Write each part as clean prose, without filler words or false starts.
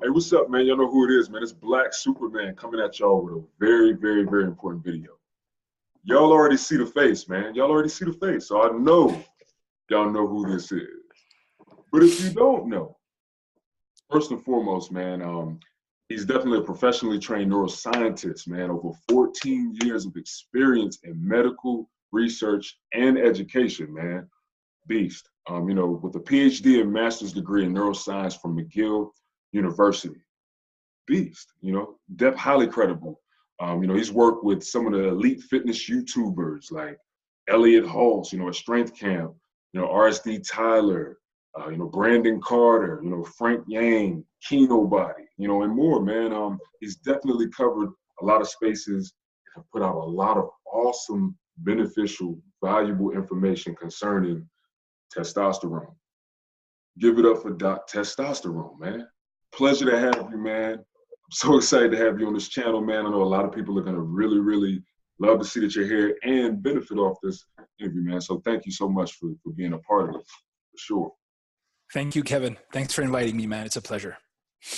Hey, what's up, man? Y'all know who it is, man. It's Black Superman coming at y'all with a very, very, very important video. Y'all already see the face, man. Y'all already see the face. So I know y'all know who this is. But if you don't know, first and foremost, man, he's definitely a professionally trained neuroscientist, man. Over 14 years of experience in medical research and education, man. Beast. With a PhD and master's degree in neuroscience from McGill University. Beast, highly credible. He's worked with some of the elite fitness YouTubers like Elliot Halls, at Strength Camp, RSD Tyler, Brandon Carter, Frank Yang, Kino Body, and more, man. He's definitely covered a lot of spaces and put out a lot of awesome, beneficial, valuable information concerning testosterone. Give it up for Doc Testosterone, man. Pleasure to have you, man. I'm so excited to have you on this channel, man. I know a lot of people are going to really, really love to see that you're here and benefit off this interview, man. So thank you so much for being a part of it, for sure. Thank you, Kevin. Thanks for inviting me, man. It's a pleasure.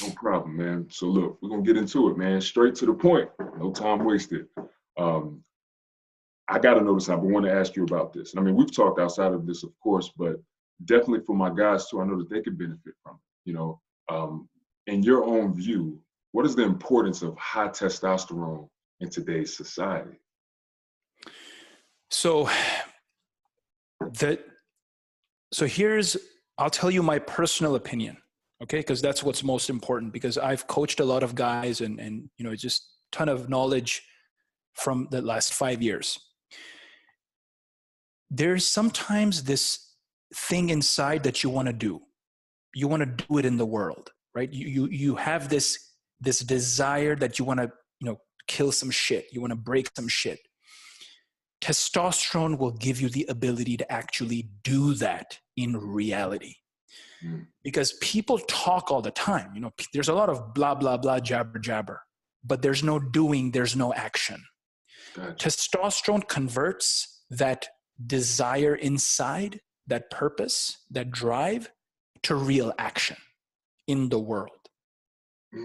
No problem, man. So look, we're going to get into it, man. Straight to the point. No time wasted. I got to notice, I've been wanting to ask you about this. And I mean, we've talked outside of this, of course, but definitely for my guys too, I know that they could benefit from it. In your own view, what is the importance of high testosterone in today's society? So I'll tell you my personal opinion, okay? Because that's what's most important, because I've coached a lot of guys and just a ton of knowledge from the last 5 years. There's sometimes this thing inside that you want to do. You want to do it in the world, right? You have this desire that you want to, kill some shit. You want to break some shit. Testosterone will give you the ability to actually do that in reality. Because people talk all the time. There's a lot of blah, blah, blah, jabber, jabber, but there's no doing, there's no action. Gotcha. Testosterone converts that desire inside, that purpose, that drive, to real action in the world.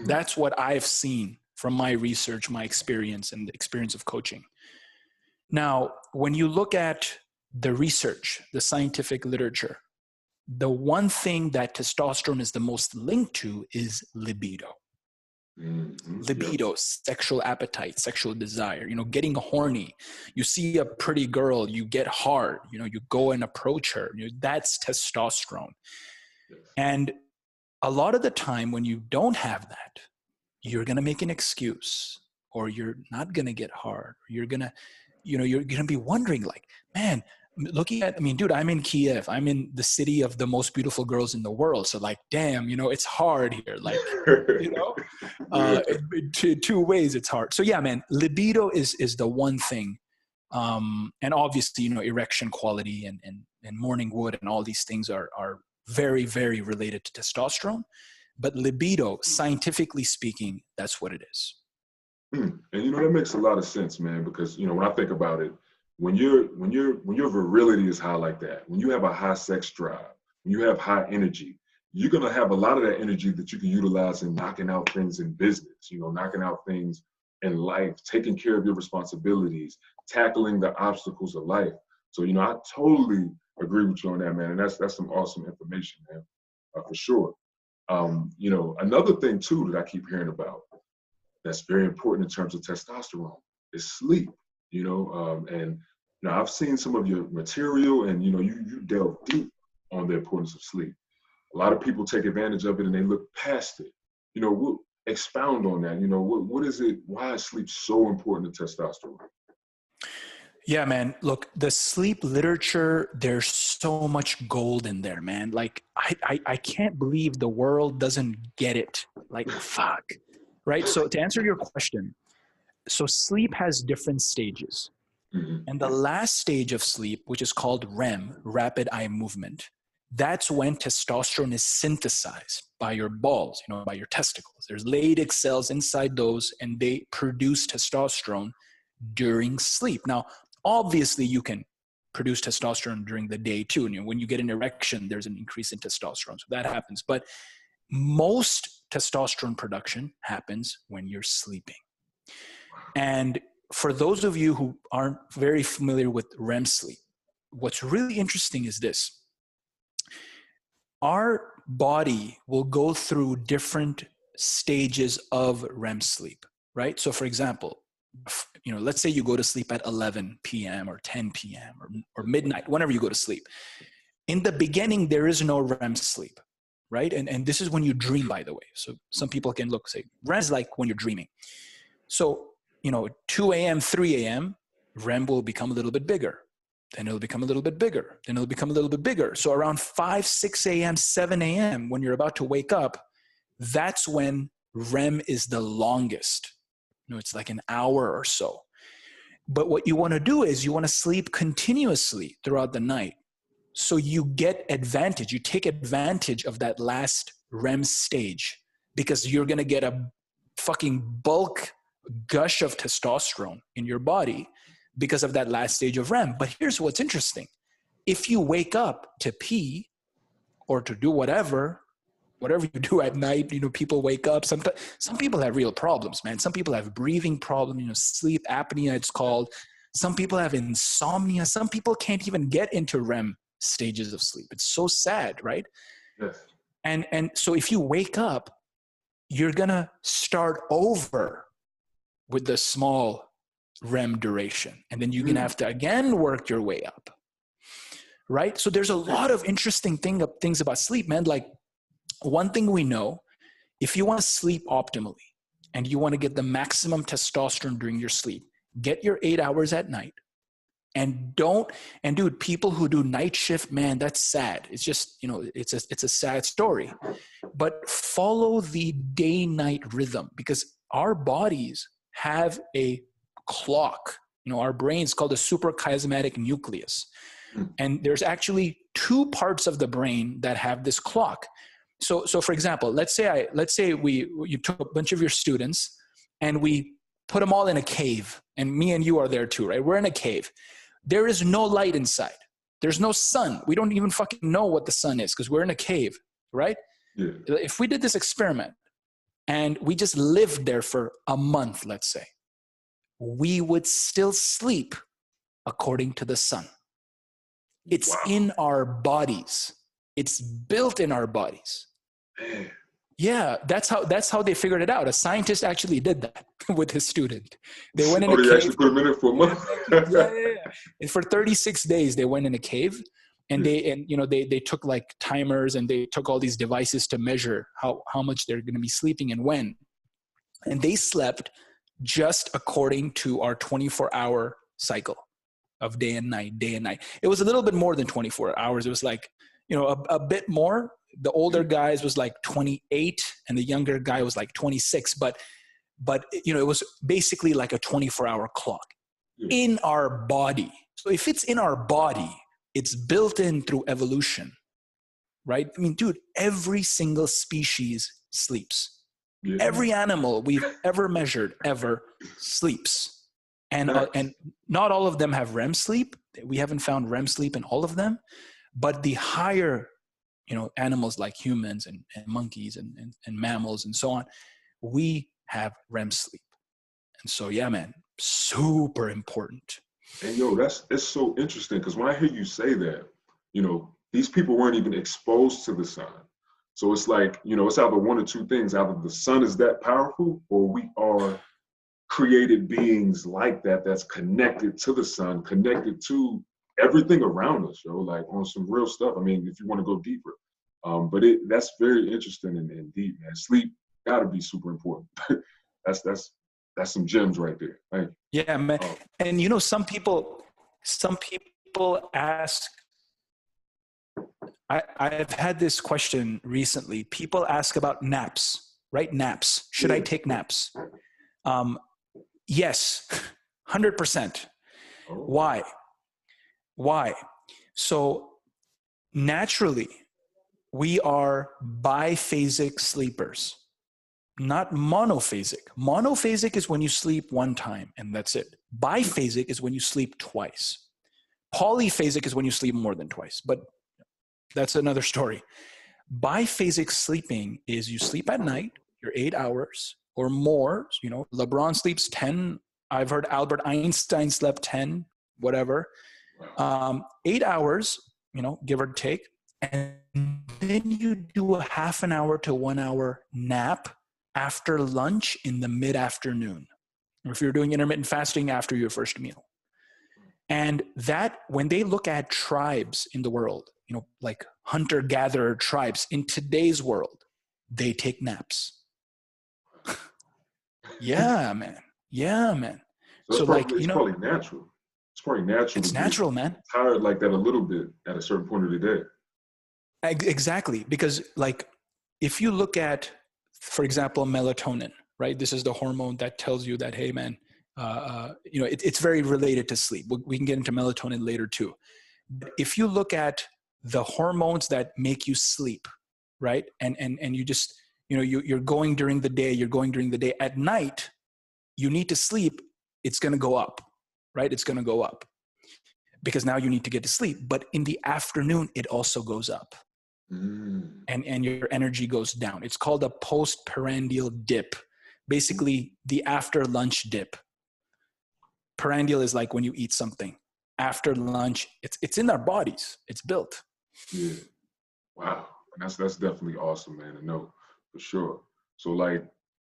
That's what I've seen from my research, my experience, and the experience of coaching. Now, when you look at the research, the scientific literature, the one thing that testosterone is the most linked to is libido. Libido, sexual appetite, sexual desire, getting horny. You see a pretty girl, you get hard, you go and approach her. That's testosterone. And a lot of the time when you don't have that, you're going to make an excuse, or you're not going to get hard. You're going to, you're going to be wondering like, man, dude, I'm in Kiev. I'm in the city of the most beautiful girls in the world. So like, damn, it's hard here. Like, two ways it's hard. So yeah, man, libido is the one thing. And obviously, erection quality and morning wood and all these things are very, very related to testosterone. But libido, scientifically speaking, that's what it is. And that makes a lot of sense, man, because when I think about it, when your virility is high like that, when you have a high sex drive, when you have high energy, you're gonna have a lot of that energy that you can utilize in knocking out things in business, knocking out things in life, taking care of your responsibilities, tackling the obstacles of life. So I totally agree with you on that, man, and that's some awesome information, man, for sure. Another thing too that I keep hearing about that's very important in terms of testosterone is sleep. And I've seen some of your material, and you delve deep on the importance of sleep. A lot of people take advantage of it and they look past it. We'll expound on that. What is it? Why is sleep so important to testosterone? Yeah, man. Look, the sleep literature, there's so much gold in there, man. Like, I can't believe the world doesn't get it. Like, fuck. Right? So to answer your question, so sleep has different stages. And the last stage of sleep, which is called REM, rapid eye movement, that's when testosterone is synthesized by your balls, by your testicles. There's Leydig cells inside those, and they produce testosterone during sleep. Now, obviously, you can produce testosterone during the day too. When you get an erection, there's an increase in testosterone. So that happens. But most testosterone production happens when you're sleeping. And for those of you who aren't very familiar with REM sleep, what's really interesting is this. Our body will go through different stages of REM sleep, right? So for example, let's say you go to sleep at 11 p.m. or 10 p.m. or midnight, whenever you go to sleep. In the beginning, there is no REM sleep, right? And this is when you dream, by the way. So some people can say, REM is like when you're dreaming. So, 2 a.m., 3 a.m., REM will become a little bit bigger. Then it'll become a little bit bigger. Then it'll become a little bit bigger. So around 5, 6 a.m., 7 a.m., when you're about to wake up, that's when REM is the longest. It's like an hour or so. But what you want to do is you want to sleep continuously throughout the night. So you get advantage. You take advantage of that last REM stage because you're going to get a fucking bulk gush of testosterone in your body because of that last stage of REM. But here's what's interesting. If you wake up to pee or to do whatever you do at night, people wake up. Some people have real problems, man. Some people have breathing problems, sleep apnea, it's called. Some people have insomnia. Some people can't even get into REM stages of sleep. It's so sad, right? Yes. And so if you wake up, you're going to start over with the small REM duration. And then you're going to have to again work your way up, right? So there's a lot of interesting things about sleep, man. Like one thing we know, if you want to sleep optimally and you want to get the maximum testosterone during your sleep, get your 8 hours at night. And dude, people who do night shift, man, that's sad. It's just, it's a sad story. But follow the day-night rhythm because our bodies have a clock. Our brain's called the suprachiasmatic nucleus. And there's actually 2 parts of the brain that have this clock. So for example, let's say you took a bunch of your students and we put them all in a cave, and me and you are there too, right? We're in a cave. There is no light inside. There's no sun. We don't even fucking know what the sun is because we're in a cave, right? Yeah. If we did this experiment and we just lived there for a month, let's say, we would still sleep according to the sun. It's in our bodies. It's built in our bodies. Man. Yeah, that's how they figured it out. A scientist actually did that with his student. They went in a they cave. actually put him in it for a month. Yeah. And for 36 days, they went in a cave, and they took like timers, and they took all these devices to measure how much they're going to be sleeping and when. And they slept just according to our 24-hour cycle of day and night. It was a little bit more than 24 hours. It was like, a bit more. The older guys was like 28 and the younger guy was like 26, but it was basically like a 24-hour clock in our body. So if it's in our body, it's built in through evolution, right? I mean, dude, every single species sleeps. Yeah. Every animal we've ever measured ever sleeps. And not all of them have REM sleep. We haven't found REM sleep in all of them, but the higher animals like humans and monkeys and mammals and so on, we have REM sleep. And so, yeah, man, super important. And it's so interesting because when I hear you say that, these people weren't even exposed to the sun. So it's like, it's either one or two things. Either the sun is that powerful or we are created beings like that, that's connected to the sun, connected to everything around us, like on some real stuff. I mean, if you want to go deeper, but that's very interesting and deep, man. Sleep gotta be super important. that's some gems right there. Thank you. Yeah, man. And some people ask. I've had this question recently. People ask about naps, right? Naps. Should I take naps? Yes, 100%. Why? So naturally, we are biphasic sleepers, not monophasic. Monophasic is when you sleep one time and that's it. Biphasic is when you sleep twice. Polyphasic is when you sleep more than twice, but that's another story. Biphasic sleeping is you sleep at night your 8 hours or more. You know, LeBron sleeps 10. I've heard Albert Einstein slept 10, whatever. 8 hours, you know, give or take. And then you do a half an hour to 1 hour nap after lunch in the mid-afternoon. Or if you're doing intermittent fasting, after your first meal. And that, when they look at tribes in the world, you know, like hunter-gatherer tribes in today's world, they take naps. Yeah, man. Yeah, man. So it's you know, probably natural. It's probably natural. it's natural, man. Tired like that a little bit at a certain point of the day. Exactly. Because like, if you look at, for example, melatonin, right? This is the hormone that tells you that, hey, man, you know, it's very related to sleep. We can get into melatonin later too. But if you look at the hormones that make you sleep, right? And you just, you know, you're going during the day, at night, you need to sleep. It's going to go up, right? It's going to go up because now you need to get to sleep. But in the afternoon, it also goes up. And your energy goes down. It's called a postprandial dip. Basically, the after lunch dip. Prandial is like when you eat something. After lunch, it's in our bodies. It's built. Yeah. Wow. And that's definitely awesome, man, to know for sure. So like,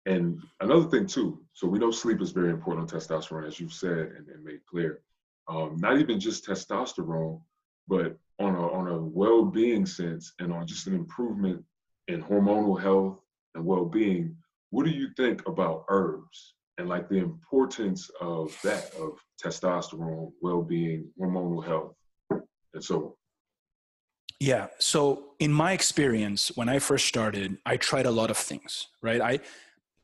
and another thing too, so we know sleep is very important on testosterone, as you've said and made clear. Not even just testosterone, but on a well-being sense and on just an improvement in hormonal health and well-being. What do you think about herbs and like the importance of that, of testosterone, well-being, hormonal health, and so on? Yeah. So in my experience, when I first started, I tried a lot of things, right?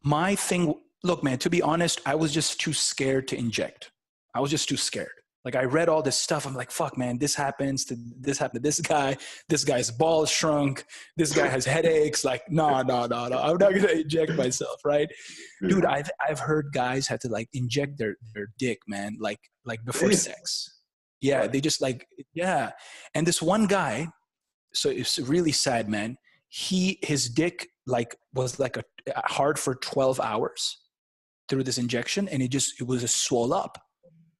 My thing, look, man, to be honest, I was just too scared to inject. I was just too scared. Like I read all this stuff. I'm like, fuck, man, this happened to this guy. This guy's balls shrunk. This guy has headaches. Like, no. I'm not going to inject myself, right? Dude, I've heard guys had to like inject their dick, man, like before sex. Yeah, they just like, yeah. And this one guy, so it's really sad, man. His dick like was like a hard for 12 hours through this injection, and it was just swole up,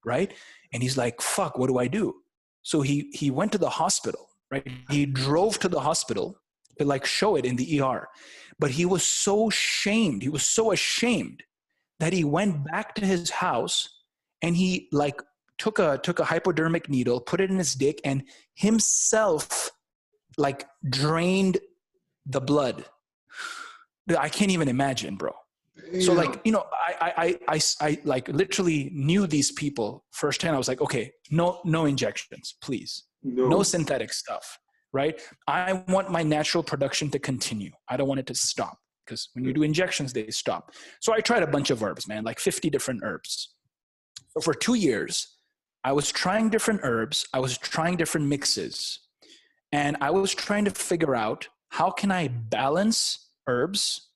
right? And he's like, fuck, what do I do? So he went to the hospital, right? He drove to the hospital to like show it in the ER. But he was so shamed. He was so ashamed that he went back to his house and he like took a hypodermic needle, put it in his dick, and himself like drained the blood. I can't even imagine, bro. Damn. So like, you know, I like literally knew these people firsthand. I was like, okay, no injections, please. No synthetic stuff, right? I want my natural production to continue. I don't want it to stop because when you do injections, they stop. So I tried a bunch of herbs, man, like 50 different herbs. So for 2 years, I was trying different herbs. I was trying different mixes. And I was trying to figure out how can I balance herbs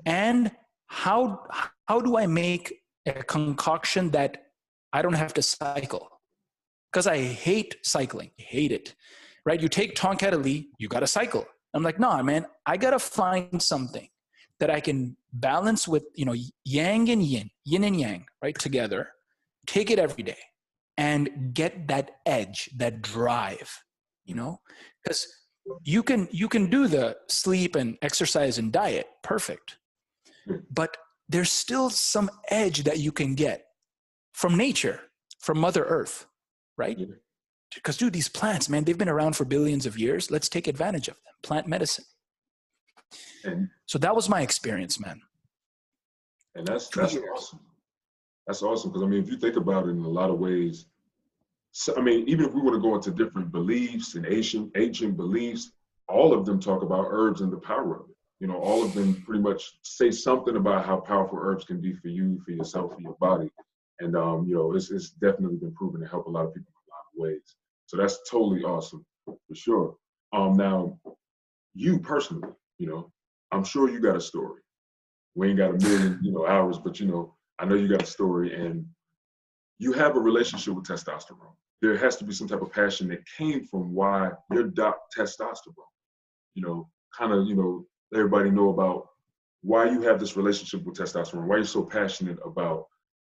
and how do I make a concoction that I don't have to cycle? Because I hate cycling. I hate it, right? You take Tonkat Ali, you got to cycle. I'm like, nah, man, I got to find something that I can balance with, you know, yang and yin and yang, right, together. Take it every day and get that edge, that drive, you know? Because you can do the sleep and exercise and diet, perfect. But there's still some edge that you can get from nature, from Mother Earth, right? Because, dude, these plants, man, they've been around for billions of years. Let's take advantage of them. Plant medicine. So that was my experience, man. And that's awesome. That's awesome because, I mean, if you think about it in a lot of ways, so, I mean, even if we want to go into different beliefs and ancient beliefs, all of them talk about herbs and the power of it. You know, all of them pretty much say something about how powerful herbs can be for you, for yourself, for your body. And, you know, it's definitely been proven to help a lot of people in a lot of ways. So that's totally awesome, for sure. Now, you personally, you know, I'm sure you got a story. We ain't got a million, you know, hours, but, you know, I know you got a story and you have a relationship with testosterone. There has to be some type of passion that came from why you're testosterone. You know, kind of, you know, everybody know about why you have this relationship with testosterone, why you're so passionate about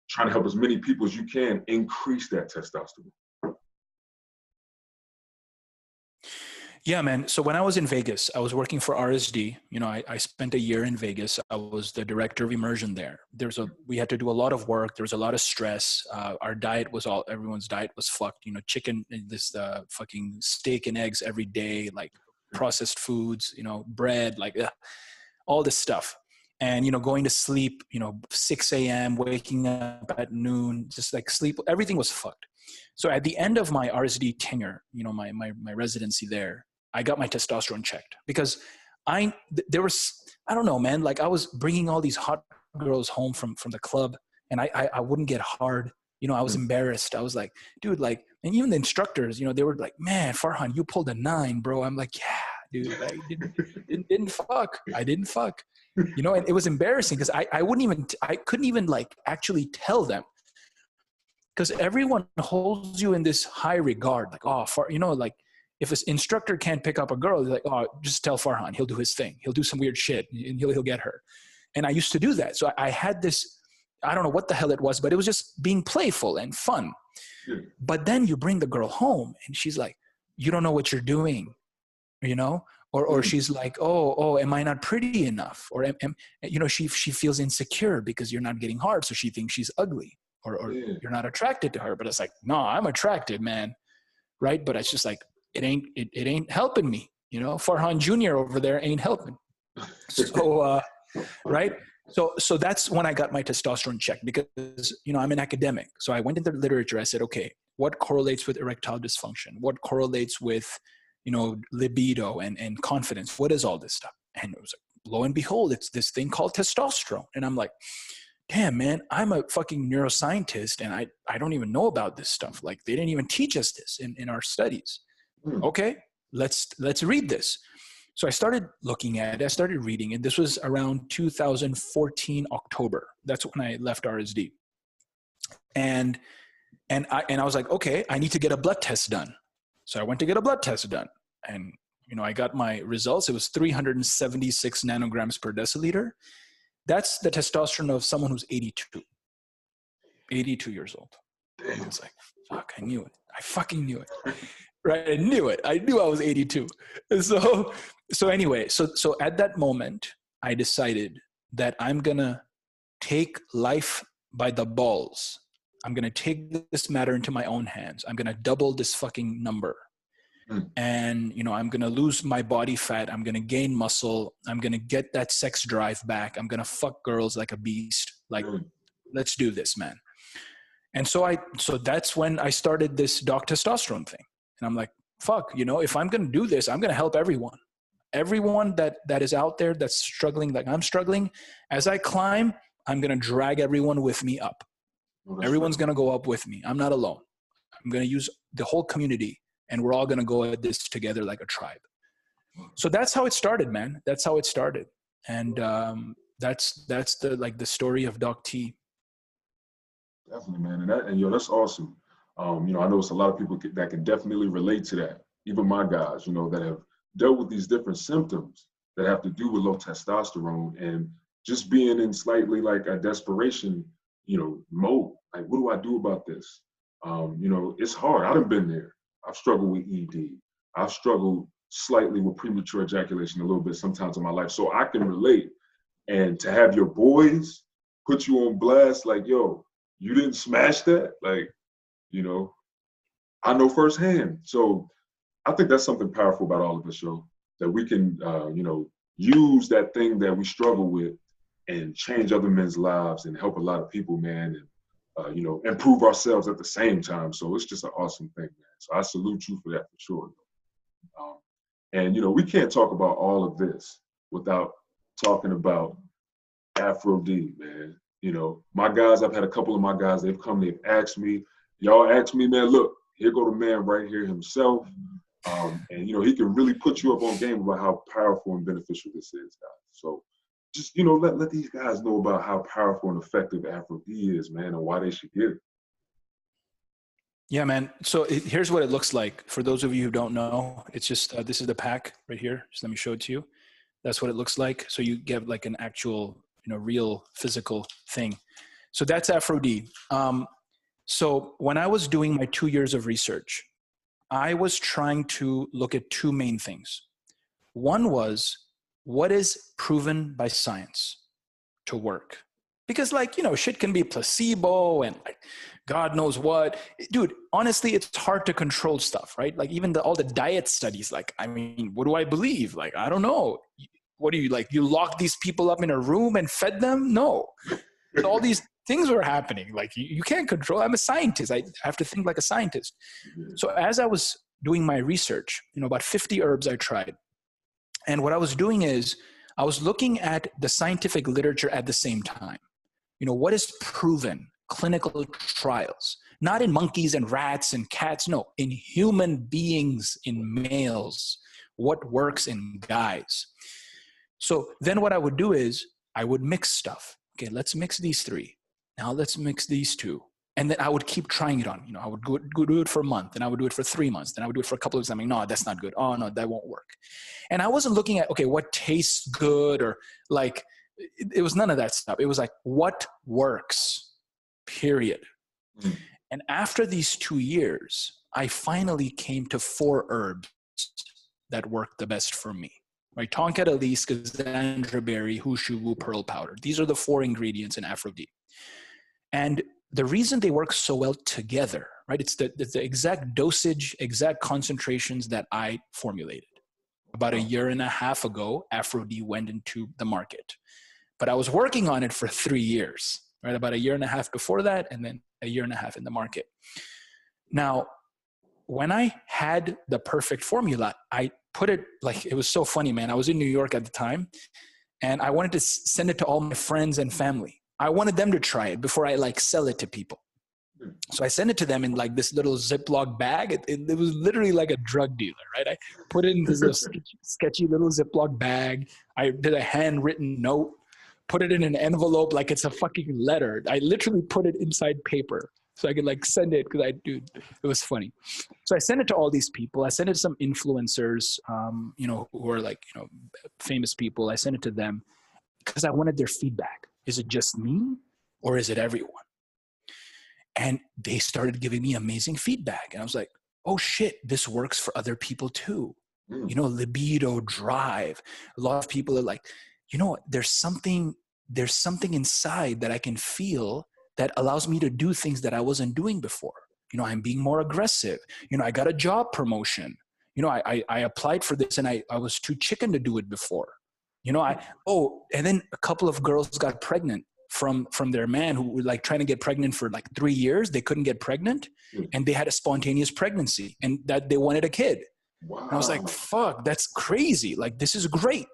trying to help as many people as you can increase that testosterone. Yeah, man. So when I was in Vegas, I was working for RSD. You know, I spent a year in Vegas. I was the director of immersion there. We had to do a lot of work. There was a lot of stress. Our diet was everyone's diet was fucked. You know, chicken, fucking steak and eggs every day, like processed foods, you know, bread, like all this stuff. And, you know, going to sleep, you know, 6 a.m., waking up at noon, just like sleep, everything was fucked. So at the end of my RSD tenure, you know, my residency there, I got my testosterone checked because I don't know, man, like I was bringing all these hot girls home from the club and I wouldn't get hard. You know, I was embarrassed. I was like, dude, like, and even the instructors, you know, they were like, man, Farhan, you pulled a 9, bro. I'm like, yeah, dude, I didn't fuck. I didn't fuck. You know, and it was embarrassing because I couldn't even like actually tell them. Because everyone holds you in this high regard, like, oh, you know, like if an instructor can't pick up a girl, they're like, oh, just tell Farhan, he'll do his thing. He'll do some weird shit and he'll get her. And I used to do that. So I had this, I don't know what the hell it was, but it was just being playful and fun. Yeah. But then you bring the girl home and she's like, you don't know what you're doing, you know? Or she's like, oh, am I not pretty enough? Or, you know, she feels insecure because you're not getting hard. So she thinks she's ugly. Or you're not attracted to her, but it's like, no, I'm attracted, man. Right. But it's just like, it ain't helping me, you know, Farhan Jr. over there ain't helping. So, right. So that's when I got my testosterone checked because, you know, I'm an academic. So I went into the literature. I said, okay, what correlates with erectile dysfunction? What correlates with, you know, libido and confidence? What is all this stuff? And it was like, lo and behold, it's this thing called testosterone. And I'm like, damn, man, I'm a fucking neuroscientist and I don't even know about this stuff. Like they didn't even teach us this in our studies. Okay, let's read this. So I started looking at it. I started reading it. This was around 2014, October. That's when I left RSD. And I was like, okay, I need to get a blood test done. So I went to get a blood test done. And, you know, I got my results. It was 376 nanograms per deciliter. That's the testosterone of someone who's 82 years old. Damn. I was like, fuck, I knew it. I fucking knew it. Right? I knew it. I knew I was 82. So anyway, so at that moment, I decided that I'm going to take life by the balls. I'm going to take this matter into my own hands. I'm going to double this fucking number. And, you know, I'm going to lose my body fat. I'm going to gain muscle. I'm going to get that sex drive back. I'm going to fuck girls like a beast. Like, let's do this, man. And so that's when I started this Doc Testosterone thing. And I'm like, fuck, you know, if I'm going to do this, I'm going to help everyone. Everyone that is out there that's struggling like I'm struggling. As I climb, I'm going to drag everyone with me up. Everyone's going to go up with me. I'm not alone. I'm going to use the whole community. And we're all going to go at this together like a tribe. So that's how it started, man. That's how it started. And that's the story of Doc T. Definitely, man. And yo, that's awesome. You know, I know it's a lot of people that can definitely relate to that. Even my guys, you know, that have dealt with these different symptoms that have to do with low testosterone and just being in slightly like a desperation, you know, mode. Like, what do I do about this? You know, it's hard. I've been there. I've struggled with ED. I've struggled slightly with premature ejaculation a little bit sometimes in my life. So I can relate. And to have your boys put you on blast, like, yo, you didn't smash that? Like, you know, I know firsthand. So I think that's something powerful about all of us, yo, that we can, you know, use that thing that we struggle with and change other men's lives and help a lot of people, man. And, you know, improve ourselves at the same time. So it's just an awesome thing, man. So I salute you for that for sure. And, you know, we can't talk about all of this without talking about Afro D, man. You know, my guys, I've had a couple of my guys, they've asked me, y'all asked me, man, look, here go the man right here himself. And, you know, he can really put you up on game about how powerful and beneficial this is, guys. So just, you know, let these guys know about how powerful and effective Afro D is, man, and why they should get it. Yeah, man. So here's what it looks like. For those of you who don't know, it's just, this is the pack right here. Just let me show it to you. That's what it looks like. So you get like an actual, real physical thing. So that's Afro-D. So when I was doing my 2 years of research, I was trying to look at two main things. One was, what is proven by science to work? Because shit can be placebo and like God knows what. Dude, honestly, it's hard to control stuff, right? Like even all the diet studies, like, I mean, what do I believe? Like, I don't know. What do you like? You lock these people up in a room and fed them? No. So all these things were happening. Like you can't control. I'm a scientist. I have to think like a scientist. So as I was doing my research, about 50 herbs I tried. And what I was doing is I was looking at the scientific literature at the same time. What is proven, clinical trials, not in monkeys and rats and cats, no, in human beings, in males, what works in guys. So then what I would do is I would mix stuff. Okay, let's mix these three. Now let's mix these two. And then I would keep trying it on. I would go do it for a month, and I would do it for 3 months. Then I would do it for a couple of weeks. I'm like, no, that's not good. Oh, no, that won't work. And I wasn't looking at, okay, what tastes good, or like, it was none of that stuff. It was like, what works, period. Mm. And after these 2 years, I finally came to 4 herbs that worked the best for me. Right? Tonka Elise, Cassandra berry, Hushubu, pearl powder. These are the 4 ingredients in Afro-D. And the reason they work so well together, right? It's the exact dosage, exact concentrations that I formulated. About a year and a half ago, Afro-D went into the market. But I was working on it for 3 years, right? About a year and a half before that, and then a year and a half in the market. Now, when I had the perfect formula, I put it, like, it was so funny, man. I was in New York at the time, and I wanted to send it to all my friends and family. I wanted them to try it before I sell it to people. So I sent it to them in this little Ziploc bag. It was literally like a drug dealer, right? I put it in this little sketchy little Ziploc bag. I did a handwritten note, put it in an envelope like it's a fucking letter. I literally put it inside paper so I could send it, because it was funny. So I sent it to all these people. I sent it to some influencers, who are famous people. I sent it to them because I wanted their feedback. Is it just me, or is it everyone? And they started giving me amazing feedback. And I was like, oh shit, this works for other people too. Libido, drive. A lot of people are like, there's something inside that I can feel that allows me to do things that I wasn't doing before. I'm being more aggressive. I got a job promotion. I applied for this and I was too chicken to do it before. And then a couple of girls got pregnant from their man, who were trying to get pregnant for 3 years. They couldn't get pregnant, and they had a spontaneous pregnancy, and that they wanted a kid. Wow. And I was like, fuck, that's crazy. This is great.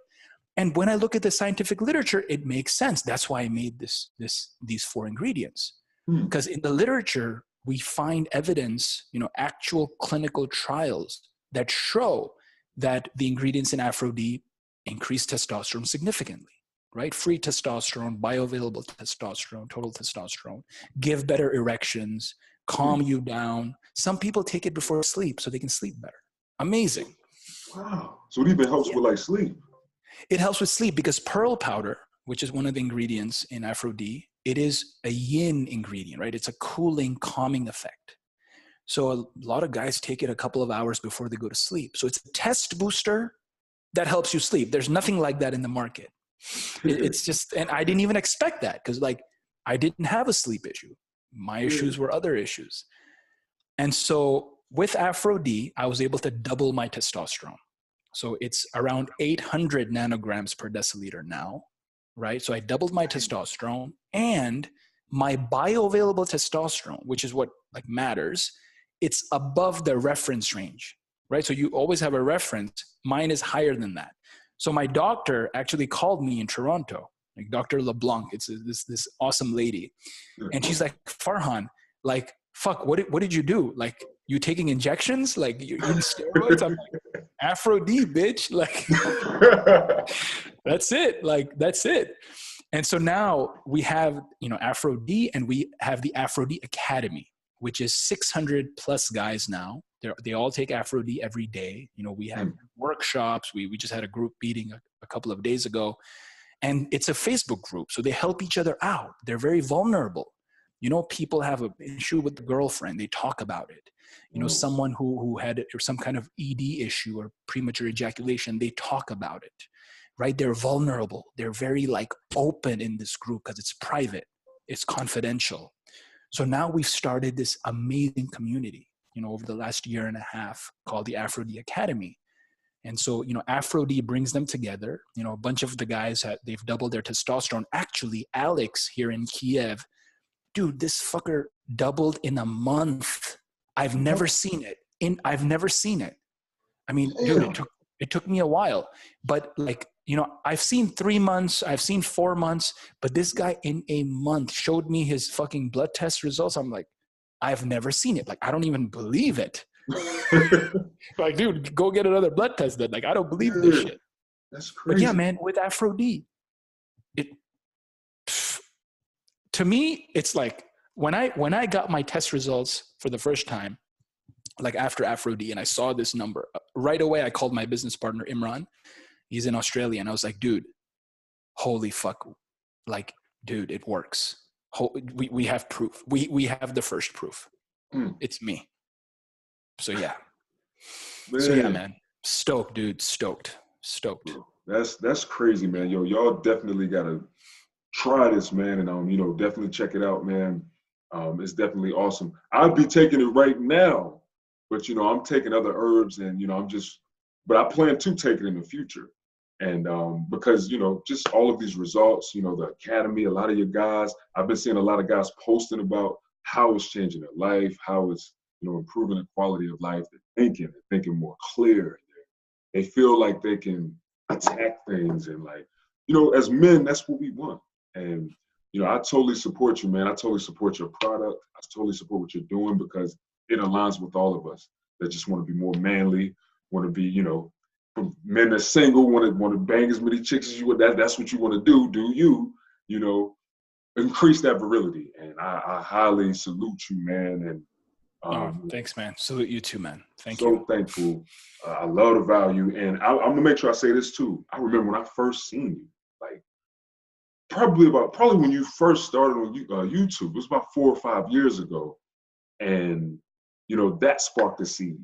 And when I look at the scientific literature, it makes sense. That's why I made these 4 ingredients. Because in the literature, we find evidence, actual clinical trials that show that the ingredients in Afro-D increase testosterone significantly, right? Free testosterone, bioavailable testosterone, total testosterone, give better erections, calm you down. Some people take it before sleep so they can sleep better. Amazing. Wow. So it even helps with sleep. It helps with sleep because pearl powder, which is one of the ingredients in Afro-D, it is a yin ingredient, right? It's a cooling, calming effect. So a lot of guys take it a couple of hours before they go to sleep. So it's a test booster that helps you sleep. There's nothing like that in the market. It's just, and I didn't even expect that, because I didn't have a sleep issue. My issues were other issues. And so with Afro-D, I was able to double my testosterone. So it's around 800 nanograms per deciliter now, right? So I doubled my testosterone, and my bioavailable testosterone, which is what matters, it's above the reference range, right? So you always have a reference. Mine is higher than that. So my doctor actually called me in Toronto, Dr. LeBlanc. It's this awesome lady. And she's like, Farhan, fuck, what did you do? You taking injections? You eating steroids? I'm like, Afro-D, bitch. That's it. That's it. And so now we have, Afro-D, and we have the Afro-D Academy, which is 600 plus guys now. They all take Afro-D every day. We have workshops. We just had a group meeting a couple of days ago. And it's a Facebook group. So they help each other out. They're very vulnerable. You know, people have an issue with the girlfriend. They talk about it. You know, someone who had some kind of ED issue or premature ejaculation, they talk about it, right? They're vulnerable. They're very like open in this group because it's private. It's confidential. So now we've started this amazing community, you know, over the last year and a half called the Afro-D Academy. And so, you know, Afro-D brings them together. You know, a bunch of the guys, they've doubled their testosterone. Actually, Alex here in Kiev, dude, this fucker doubled in a month. I've never seen it. I've never seen it. I mean, dude, it took me a while. But like, you know, I've seen 3 months, I've seen 4 months, but this guy in a month showed me his fucking blood test results. I'm like, I've never seen it. Like, I don't even believe it. Like, dude, go get another blood test then. Like, I don't believe this shit. That's crazy. But yeah, man, with Afro-D, to me, it's like when I got my test results for the first time, like after Afro-D, and I saw this number, right away I called my business partner, Imran. He's in Australia. And I was like, dude, holy fuck. Like, dude, it works. We have proof. We have the first proof. It's me. So yeah. Man. So yeah, man. Stoked, dude. Stoked. That's crazy, man. Yo, y'all definitely gotta try this, man, and you know, definitely check it out, man. It's definitely awesome. I'd be taking it right now, but you know, I'm taking other herbs, and you know, but I plan to take it in the future. And because, you know, just all of these results, you know, the academy, a lot of your guys, I've been seeing a lot of guys posting about how it's changing their life, how it's, you know, improving the quality of life. They're thinking more clear. They feel like they can attack things, and like, you know, as men, that's what we want. And, you know, I totally support you, man. I totally support your product. I totally support what you're doing, because it aligns with all of us that just want to be more manly, want to be, you know, men that's single, want to bang as many chicks as you want. That's what you want to do you know, increase that virility. And I highly salute you, man. And thanks, man. Salute you too, man. Thank you. So thankful. I love the value. And I'm going to make sure I say this too. I remember when I first seen you, like probably when you first started on YouTube, it was about 4 or 5 years ago. And, you know, that sparked the seed,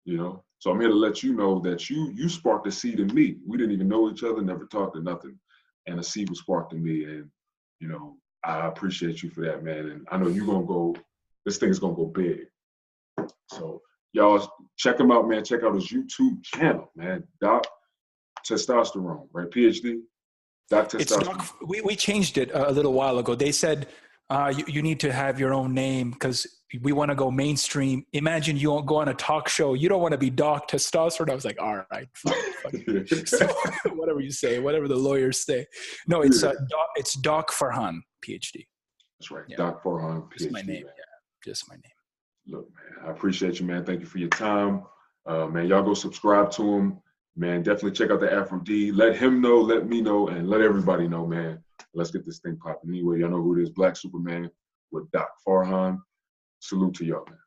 you know? So I'm here to let you know that you sparked a seed in me. We didn't even know each other, never talked or nothing. And a seed was sparked in me. And, you know, I appreciate you for that, man. And I know this thing is going to go big. So y'all check him out, man. Check out his YouTube channel, man. Doc Testosterone, right? PhD? Doc Testosterone. We changed it a little while ago. They said you need to have your own name because we want to go mainstream. Imagine you won't go on a talk show. You don't want to be Doc Testosterone. I was like, all right. So, whatever you say, whatever the lawyers say. No, it's Doc Farhan, PhD. That's right. Yeah. Doc Farhan, PhD. Just my name. Man. Yeah, just my name. Look, man, I appreciate you, man. Thank you for your time. Man, y'all go subscribe to him. Man, definitely check out the Afro-D. Let him know, let me know, and let everybody know, man. Let's get this thing popping. Anyway, y'all know who it is. Black Superman with Doc Farhan. Salute to y'all, man.